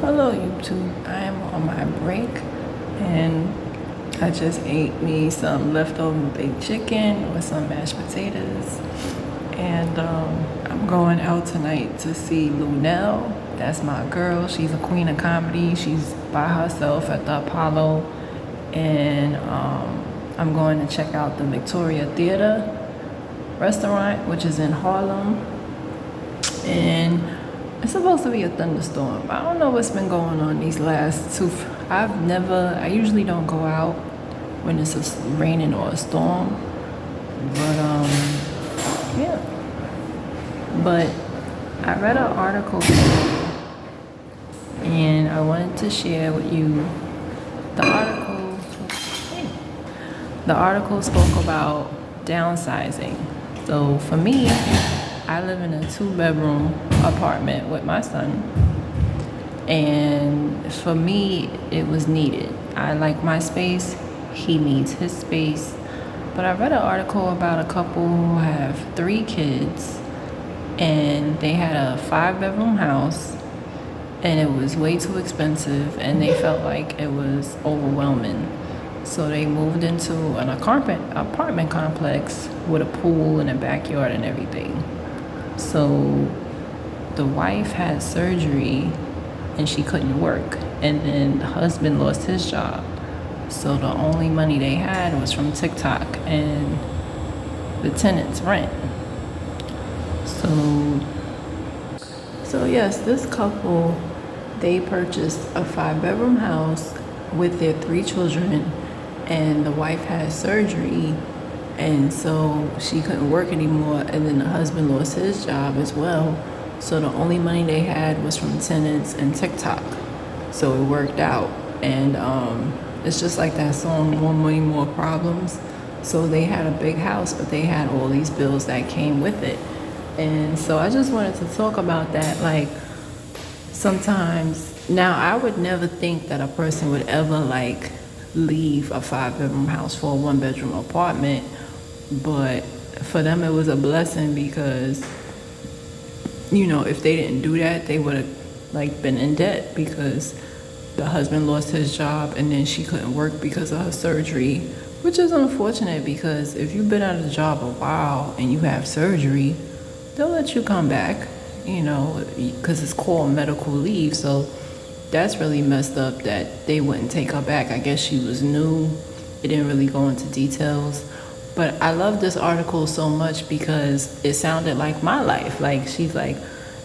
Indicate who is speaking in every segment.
Speaker 1: Hello YouTube, I am on my break and I just ate me some leftover baked chicken with some mashed potatoes and I'm going out tonight to see Lunel. That's my girl, she's a queen of comedy, she's by herself at the Apollo and I'm going to check out the Victoria Theater restaurant which is in Harlem and it's supposed to be a thunderstorm. I don't know what's been going on these last two. I usually don't go out when it's raining or a storm. But, yeah. But I read an article and I wanted to share with you the article. The article spoke about downsizing. So for me, I live in a 2-bedroom apartment with my son. And for me, it was needed. I like my space. He needs his space. But I read an article about a couple who have 3 kids. And they had a 5-bedroom house. And it was way too expensive. And they felt like it was overwhelming. So they moved into an apartment complex with a pool and a backyard and everything. So the wife had surgery and she couldn't work. And then the husband lost his job. So the only money they had was from TikTok and the tenant's rent. So yes, this couple, they purchased a 5-bedroom house with their 3 children and the wife had surgery. And so she couldn't work anymore, and then the husband lost his job as well. So the only money they had was from tenants and TikTok. So it worked out. And it's just like that song, More Money, More Problems. So they had a big house, but they had all these bills that came with it. And so I just wanted to talk about that. Like, sometimes, now I would never think that a person would ever leave a 5-bedroom house for a 1-bedroom apartment. But for them, it was a blessing because, if they didn't do that, they would have been in debt because the husband lost his job and then she couldn't work because of her surgery, which is unfortunate because if you've been out of the job a while and you have surgery, they'll let you come back, because it's called medical leave. So that's really messed up that they wouldn't take her back. I guess she was new. It didn't really go into details. But I love this article so much because it sounded like my life. Like, she's like,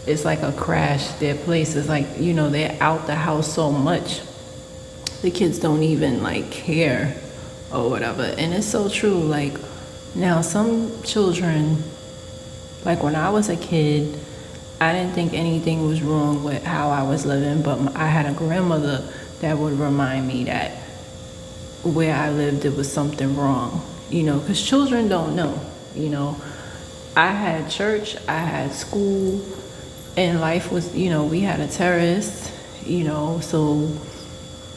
Speaker 1: it's like a crash. Their place is like, they're out the house so much. The kids don't even care or whatever. And it's so true. Like, now some children, like when I was a kid, I didn't think anything was wrong with how I was living. But I had a grandmother that would remind me that where I lived, there was something wrong. Because children don't know. I had church, I had school, and life was, we had a terrace, so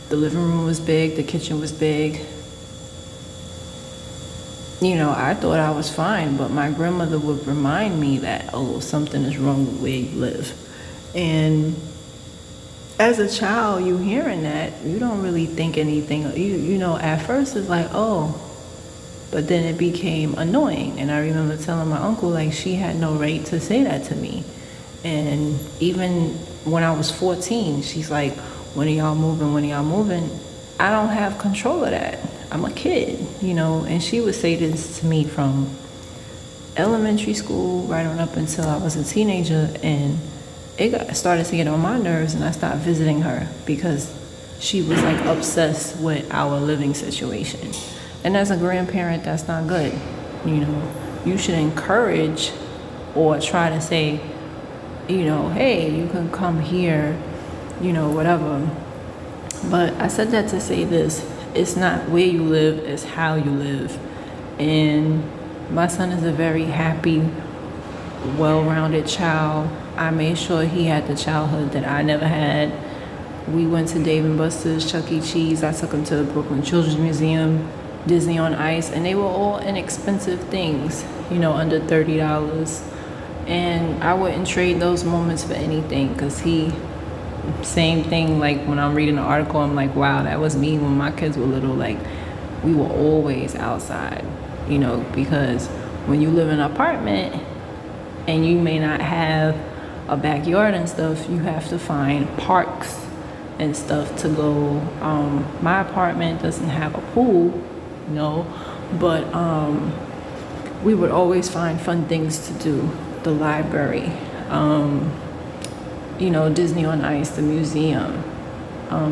Speaker 1: the living room was big, the kitchen was big. I thought I was fine, but my grandmother would remind me that, something is wrong with where you live. And as a child, you hearing that, you don't really think anything, at first it's like, but then it became annoying. And I remember telling my uncle, she had no right to say that to me. And even when I was 14, she's like, when are y'all moving? I don't have control of that. I'm a kid, and she would say this to me from elementary school right on up until I was a teenager. And it started to get on my nerves, and I stopped visiting her because she was obsessed with our living situation. And as a grandparent, that's not good. You should encourage or try to say, hey, you can come here, whatever. But I said that to say this. It's not where you live, it's how you live. And my son is a very happy, well-rounded child. I made sure he had the childhood that I never had. We went to Dave & Buster's, Chuck E. Cheese. I took him to the Brooklyn Children's Museum, Disney on Ice, and they were all inexpensive things, under $30. And I wouldn't trade those moments for anything because he Same thing, like when I'm reading the article, I'm like, wow, that was me when my kids were little. Like, we were always outside, because when you live in an apartment and you may not have a backyard and stuff, you have to find parks and stuff to go. My apartment doesn't have a pool, but we would always find fun things to do. The library, Disney on Ice, the museum.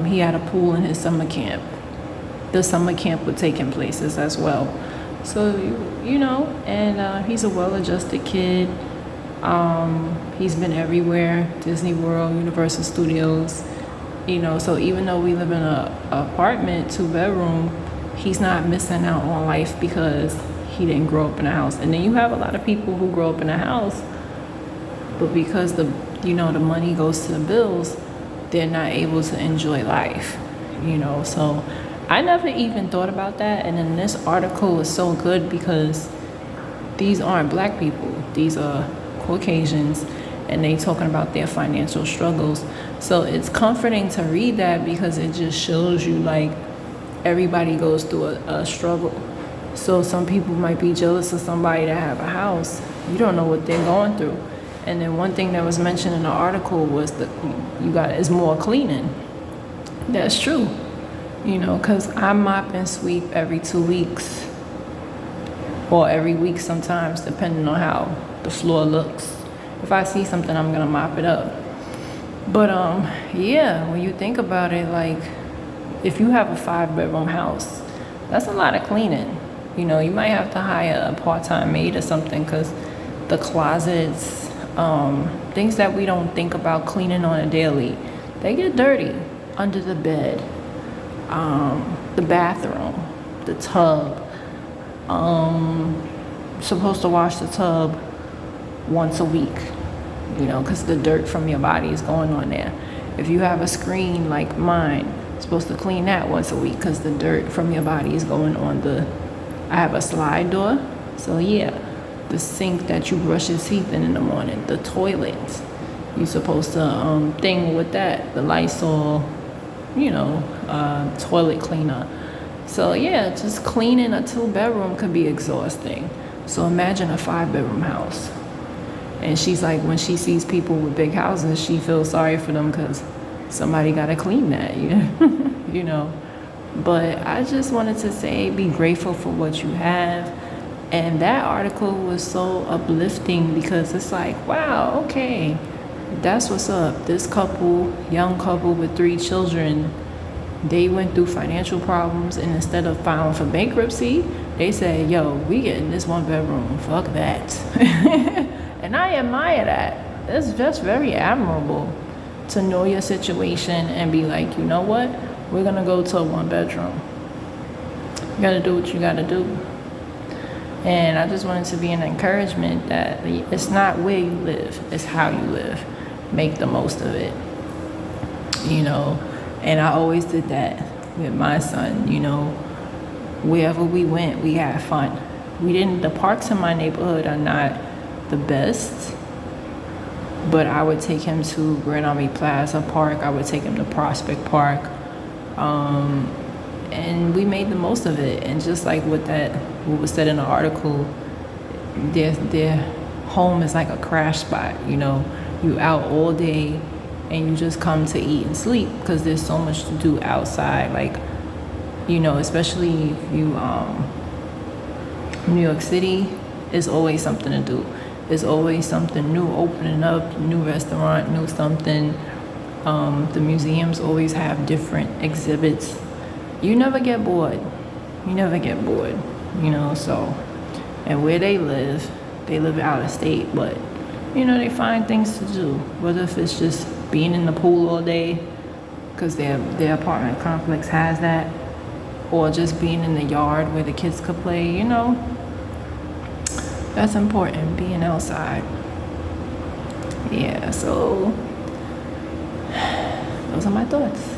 Speaker 1: He had a pool in his summer camp. The summer camp would take him places as well. So, and he's a well-adjusted kid. He's been everywhere, Disney World, Universal Studios, so even though we live in a apartment, 2-bedroom, he's not missing out on life because he didn't grow up in a house. And then you have a lot of people who grow up in a house, but because the money goes to the bills, they're not able to enjoy life, so I never even thought about that. And then this article is so good because these aren't black people, these are Caucasians, and they talking about their financial struggles. So it's comforting to read that because it just shows you like everybody goes through a struggle. So some people might be jealous of somebody that have a house. You don't know what they're going through. And then one thing that was mentioned in the article was that is more cleaning. That's true, because I mop and sweep every 2 weeks or every week sometimes, depending on how the floor looks. If I see something, I'm gonna mop it up. But when you think about it, like if you have a 5-bedroom house, that's a lot of cleaning. You might have to hire a part-time maid or something, because the closets, things that we don't think about cleaning on a daily, they get dirty. Under the bed, the bathroom, the tub. Supposed to wash the tub once a week, because the dirt from your body is going on there. If you have a screen like mine, you're supposed to clean that once a week because the dirt from your body is going on I have a slide door, so yeah, the sink that you brush your teeth in the morning, the toilet, you're supposed to thing with that, the Lysol, toilet cleaner. So yeah, just cleaning a 2-bedroom could be exhausting. So imagine a 5-bedroom house. And she's like, when she sees people with big houses, she feels sorry for them because somebody got to clean that, But I just wanted to say, be grateful for what you have. And that article was so uplifting because it's like, wow, okay, that's what's up. This young couple with 3 children, they went through financial problems, and instead of filing for bankruptcy, they said, yo, we getting this 1-bedroom, fuck that. And I admire that. It's just very admirable to know your situation and be like, you know what, we're gonna go to a 1-bedroom. You gotta do what you gotta do. And I just wanted to be an encouragement that it's not where you live, it's how you live. Make the most of it, And I always did that with my son, Wherever we went, we had fun. The parks in my neighborhood are not the best, but I would take him to Grand Army Plaza Park. I would take him to Prospect Park. And we made the most of it. And just like what was said in the article, their home is like a crash spot, You out all day and you just come to eat and sleep because there's so much to do outside. Like, especially if you, New York City, is always something to do. There's always something new opening up, new restaurant, new something. The museums always have different exhibits. You never get bored. So, and where they live out of state, but, they find things to do. Whether if it's just being in the pool all day, because their apartment complex has that, or just being in the yard where the kids could play, That's important, being outside. Yeah, so those are my thoughts.